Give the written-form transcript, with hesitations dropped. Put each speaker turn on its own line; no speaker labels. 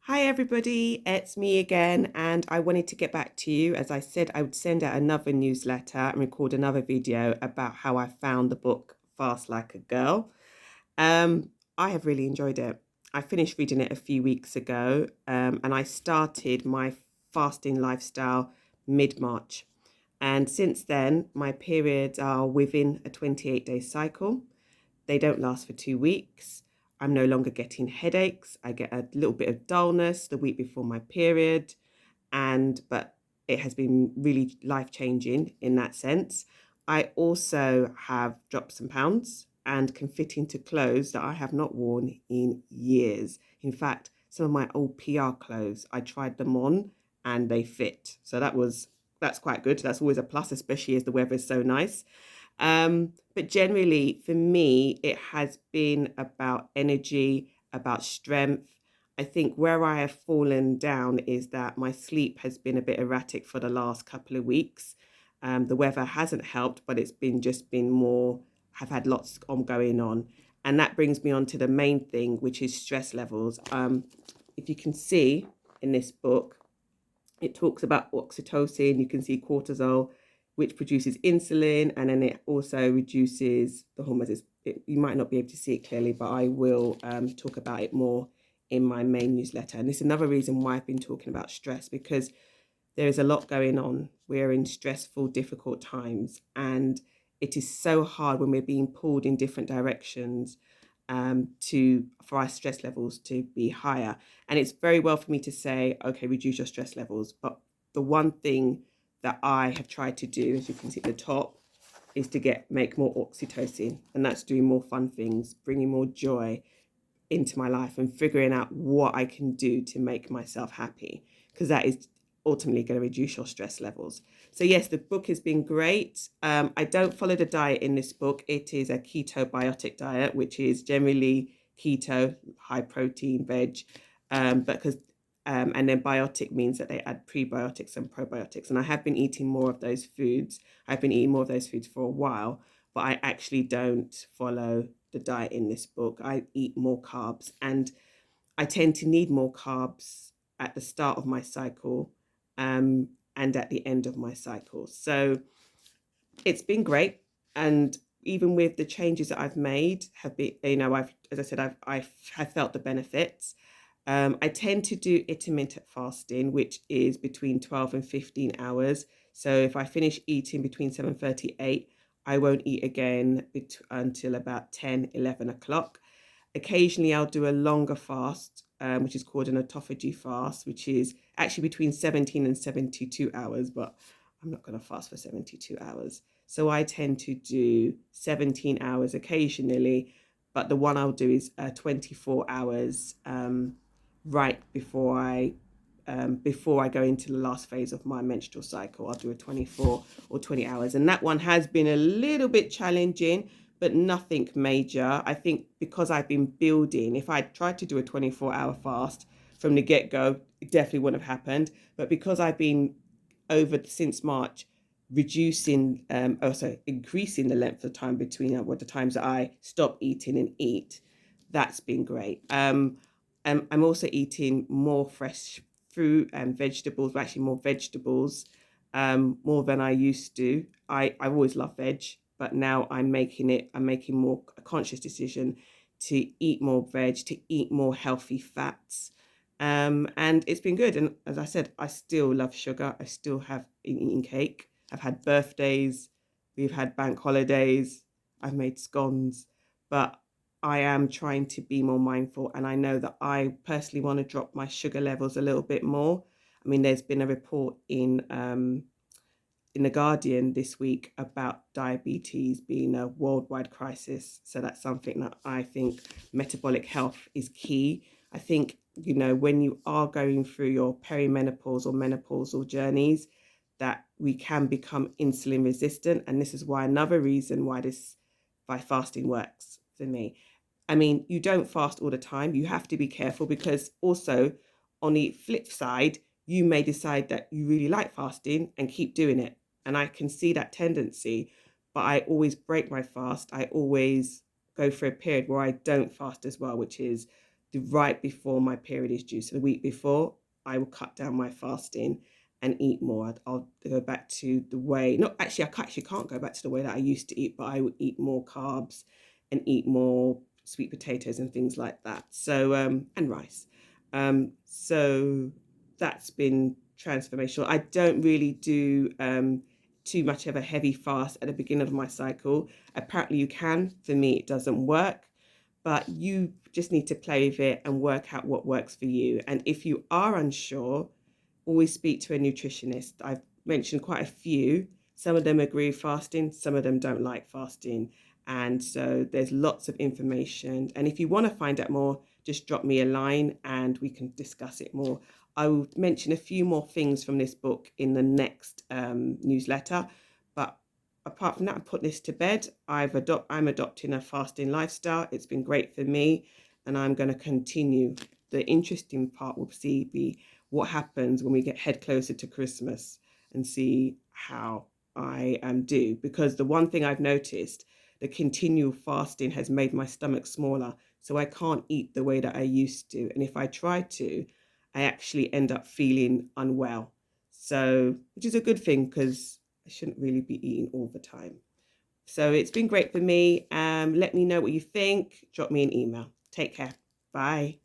Hi, everybody, it's me again, and I wanted to get back to you. As I said, I would send out another newsletter and record another video about how I found the book Fast Like a Girl. Um, I have really enjoyed it. I finished reading it a few weeks ago, and I started my fasting lifestyle mid-March. And since then, my periods are within a 28-day cycle. They don't last for 2 weeks. I'm no longer getting headaches. I get a little bit of dullness the week before my period, but it has been really life changing in that sense. I also have dropped some pounds and can fit into clothes that I have not worn in years. In fact, some of my old PR clothes, I tried them on and they fit. So that's quite good. That's always a plus, especially as the weather is so nice. But generally, for me, it has been about energy, about strength. I think where I have fallen down is that my sleep has been a bit erratic for the last couple of weeks. The weather hasn't helped, but it's been just been more, have had lots going on. And that brings me on to the main thing, which is stress levels. If you can see in this book, it talks about oxytocin, you can see cortisol, which produces insulin, and then it also reduces the hormones. You might not be able to see it clearly, but I will talk about it more in my main newsletter. And this is another reason why I've been talking about stress, because there is a lot going on. We're in stressful, difficult times, and it is so hard when we're being pulled in different directions for our stress levels to be higher. And it's very well for me to say, okay, reduce your stress levels. But the one thing that I have tried to do, as you can see at the top, is to make more oxytocin, and that's doing more fun things, bringing more joy into my life and figuring out what I can do to make myself happy, because that is ultimately going to reduce your stress levels. So yes, the book has been great. I don't follow the diet in this book. It is a keto biotic diet, which is generally keto, high protein, veg, because and then biotic means that they add prebiotics and probiotics. And I have been eating more of those foods. I've been eating more of those foods for a while, but I actually don't follow the diet in this book. I eat more carbs, and I tend to need more carbs at the start of my cycle and at the end of my cycle. So it's been great. And even with the changes that I've made, have been, as I said, I have felt the benefits. I tend to do intermittent fasting, which is between 12 and 15 hours. So if I finish eating between 7:38, I won't eat again until about 10, 11 o'clock. Occasionally, I'll do a longer fast, which is called an autophagy fast, which is actually between 17 and 72 hours, but I'm not going to fast for 72 hours. So I tend to do 17 hours occasionally, but the one I'll do is 24 hours right before I go into the last phase of my menstrual cycle. I'll do a 24 or 20 hours. And that one has been a little bit challenging, but nothing major. I think because I've been building, if I tried to do a 24-hour fast from the get-go, it definitely wouldn't have happened. But because I've been since March, increasing the length of time between the times that I stop eating and eat, that's been great. I'm also eating more fresh fruit and vegetables, but actually more vegetables, more than I used to. I've always loved veg, but now I'm making more a conscious decision to eat more veg, to eat more healthy fats. And it's been good. And as I said, I still love sugar. I still have eaten cake. I've had birthdays. We've had bank holidays. I've made scones, but I am trying to be more mindful. And I know that I personally want to drop my sugar levels a little bit more. I mean, there's been a report in the Guardian this week about diabetes being a worldwide crisis. So that's something that I think metabolic health is key. I think, when you are going through your perimenopause or menopausal journeys, that we can become insulin resistant. And this is why another reason why fasting works for me. I mean, you don't fast all the time. You have to be careful, because also on the flip side, you may decide that you really like fasting and keep doing it. And I can see that tendency, but I always break my fast. I always go for a period where I don't fast as well, which is right before my period is due. So the week before, I will cut down my fasting and eat more. I'll go back to the way, not actually, can't go back to the way that I used to eat, but I would eat more carbs and eat more sweet potatoes and things like that. So, and rice. So that's been transformational. I don't really do too much of a heavy fast at the beginning of my cycle. Apparently you can. For me, it doesn't work, but you just need to play with it and work out what works for you. And if you are unsure, always speak to a nutritionist. I've mentioned quite a few. Some of them agree with fasting, some of them don't like fasting. And so there's lots of information. And if you want to find out more, just drop me a line and we can discuss it more. I will mention a few more things from this book in the next newsletter. But apart from that, I put this to bed. I'm adopting a fasting lifestyle. It's been great for me, and I'm going to continue. The interesting part will be what happens when we head closer to Christmas and see how I do. Because the one thing I've noticed, the continual fasting has made my stomach smaller, so I can't eat the way that I used to. And if I try to, I actually end up feeling unwell. So, which is a good thing because I shouldn't really be eating all the time. So it's been great for me. Let me know what you think. Drop me an email. Take care. Bye.